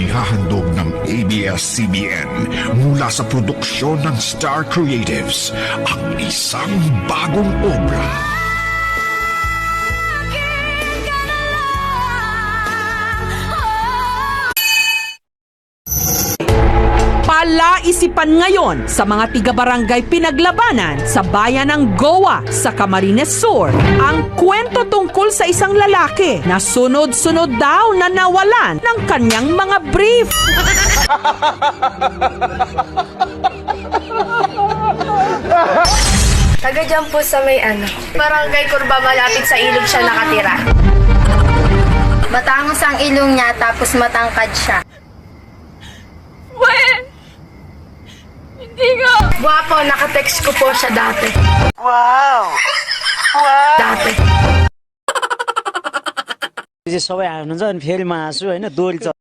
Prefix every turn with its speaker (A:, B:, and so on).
A: Inihahandog ng ABS-CBN mula sa produksyon ng Star Creatives ang isang bagong obra.
B: Palaisipan ngayon sa mga tiga-barangay pinaglabanan sa bayan ng Goa sa Camarines Sur ang kwento tungkol sa isang lalaki na sunod-sunod daw na nawalan ng kanyang mga brief.
C: Taga dyan po sa may Barangay Curva, malapit sa ilog siya nakatira.
D: Matangos ang ilong niya tapos matangkad siya.
C: Guwapo, nakatext ko po siya dati.
E: सबै हुनुहुन्छ अनि फेरि म हाँसु होइन दोहोरी